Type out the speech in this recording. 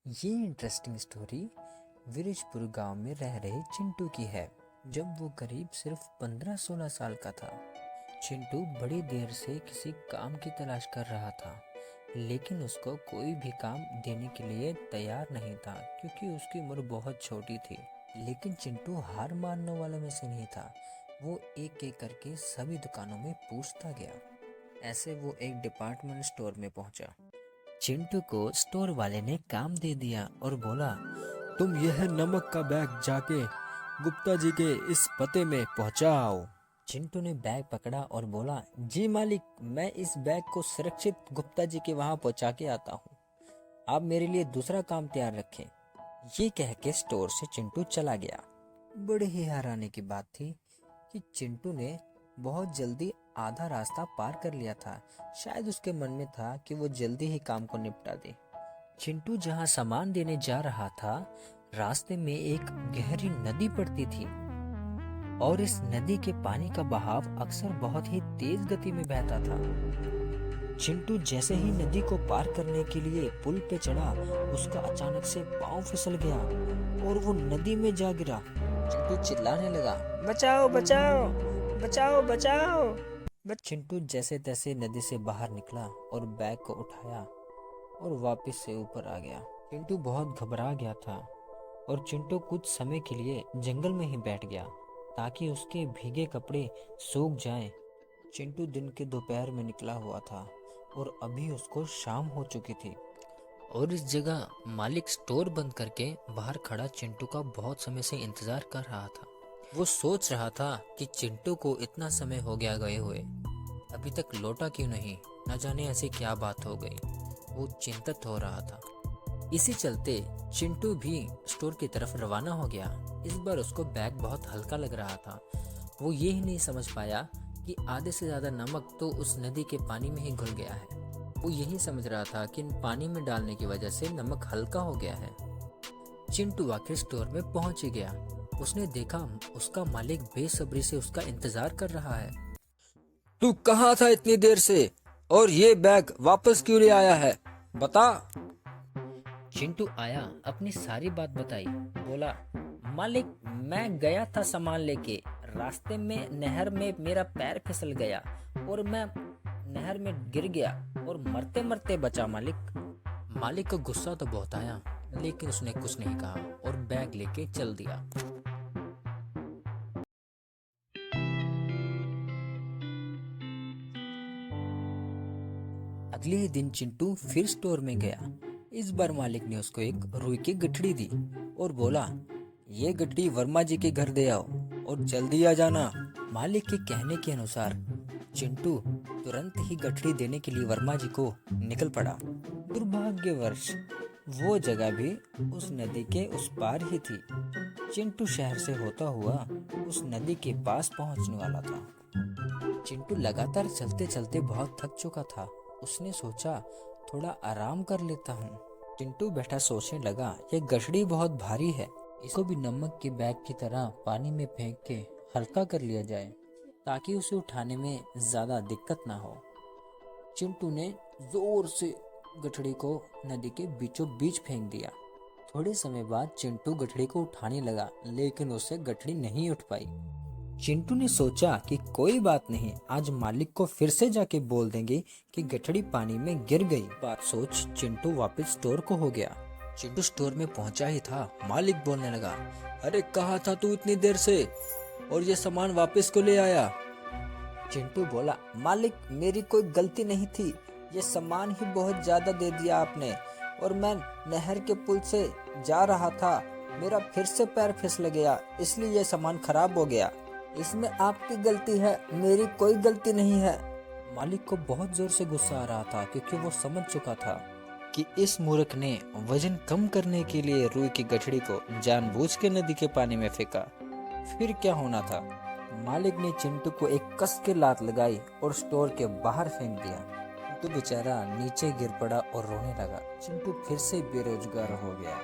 ये interesting story विरजपुर गांव में रह रहे चिंटू की है। जब वो करीब सिर्फ 15-16 साल का था, चिंटू बड़ी देर से किसी काम की तलाश कर रहा था, लेकिन उसको कोई भी काम देने के लिए तैयार नहीं था क्योंकि उसकी उम्र बहुत छोटी थी। लेकिन चिंटू हार मानने वालों में से नहीं था। वो एक एक करके सभी दुकानों में पूछता गया। ऐसे वो एक डिपार्टमेंट स्टोर में पहुंचा। चिंटू को स्टोर वाले ने काम दे दिया और बोला, तुम यह नमक का बैग जाके गुप्ता जी के इस पते में पहुंचाओ। चिंटू ने बैग पकड़ा और बोला, जी मालिक, मैं इस बैग को सुरक्षित गुप्ता जी के वहां पहुंचा के आता हूँ। आप मेरे लिए दूसरा काम तैयार रखें। ये कह के स्टोर से चिंटू चला गया। बड़े ही हैरानी की बात थी कि चिंटू ने बहुत जल्दी आधा रास्ता पार कर लिया था। शायद उसके मन में था कि वो जल्दी ही काम को निपटा दे। चिंटू जहाँ सामान देने जा रहा था, रास्ते में एक गहरी नदी पड़ती थी और इस नदी के पानी का बहाव अक्सर बहुत ही तेज गति में बहता था। चिंटू जैसे ही नदी को पार करने के लिए पुल पे चढ़ा, उसका अचानक से पांव फिसल गया और वो नदी में जा गिरा। चिंटू चिल्लाने लगा, बचाओ बचाओ बचाओ बचाओ। बट चिंटू जैसे तैसे नदी से बाहर निकला और बैग को उठाया और वापस से ऊपर आ गया। चिंटू बहुत घबरा गया था और चिंटू कुछ समय के लिए जंगल में ही बैठ गया ताकि उसके भीगे कपड़े सूख जाएं। चिंटू दिन के दोपहर में निकला हुआ था और अभी उसको शाम हो चुकी थी और इस जगह मालिक स्टोर बंद करके बाहर खड़ा चिंटू का बहुत समय से इंतजार कर रहा था। वो सोच रहा था कि चिंटू को इतना समय हो गया गए हुए, अभी तक लौटा क्यों नहीं, न जाने ऐसी क्या बात हो गई। वो चिंतित हो रहा था। इसी चलते चिंटू भी स्टोर की तरफ रवाना हो गया। इस बार उसको बैग बहुत हल्का लग रहा था। वो ये ही नहीं समझ पाया कि आधे से ज्यादा नमक तो उस नदी के पानी में ही घुल गया है। वो यही समझ रहा था कि पानी में डालने की वजह से नमक हल्का हो गया है। चिंटू आखिर स्टोर में पहुंच ही गया। उसने देखा उसका मालिक बेसब्री से उसका इंतजार कर रहा है। तू कहाँ था इतनी देर से और ये बैग वापस क्यों ले आया है, बता। चिंटू आया, अपनी सारी बात बताई। बोला, मालिक, मैं गया था सामान लेके, रास्ते में नहर में मेरा पैर फिसल गया और मैं नहर में गिर गया और मरते मरते बचा मालिक। मालिक को गुस्सा तो बहुत आया, लेकिन उसने कुछ नहीं कहा और बैग लेके चल दिया। अगले ही दिन चिंटू फिर स्टोर में गया। इस बार मालिक ने उसको एक रुई की गठड़ी दी और बोला, ये गठड़ी वर्मा जी के घर दे आओ और जल्दी आ जाना। मालिक के कहने के अनुसार चिंटू तुरंत ही गठड़ी देने के लिए वर्मा जी को निकल पड़ा। दुर्भाग्यवश वो जगह भी उस नदी के उस पार ही थी। चिंटू शहर से होता हुआ उस नदी के पास पहुंचने वाला था। चिंटू लगातार चलते चलते बहुत थक चुका था। उसने सोचा, थोड़ा आराम कर लेता हूँ। चिंटू बैठा सोचने लगा, ये गठड़ी बहुत भारी है, इसको भी नमक के बैग की तरह पानी में फेंक के हल्का कर लिया जाए ताकि उसे उठाने में ज्यादा दिक्कत ना हो। चिंटू ने जोर से गठड़ी को नदी के बीचों बीच फेंक दिया। थोड़े समय बाद चिंटू गठड़ी को उठाने लगा, लेकिन उससे गठड़ी नहीं उठ पाई। चिंटू ने सोचा कि कोई बात नहीं, आज मालिक को फिर से जाके बोल देंगे कि गठड़ी पानी में गिर गई। बात सोच चिंटू वापस स्टोर को हो गया। चिंटू स्टोर में पहुंचा ही था, मालिक बोलने लगा, अरे कहाँ था तू इतनी देर से और ये सामान वापस क्यों ले आया। चिंटू बोला, मालिक, मेरी कोई गलती नहीं थी, ये सामान ही बहुत ज्यादा दे दिया आपने और मैं नहर के पुल से जा रहा था, मेरा फिर से पैर फिसल गया, इसलिए ये सामान खराब हो गया। इसमें आपकी गलती है, मेरी कोई गलती नहीं है। मालिक को बहुत जोर से गुस्सा आ रहा था क्योंकि वो समझ चुका था कि इस मूर्ख ने वजन कम करने के लिए रुई की गठड़ी को जानबूझ के नदी के पानी में फेंका। फिर क्या होना था, मालिक ने चिंटू को एक कस के लात लगाई और स्टोर के बाहर फेंक दिया। चिंटू बेचारा नीचे गिर पड़ा और रोने लगा। चिंटू फिर से बेरोजगार हो गया।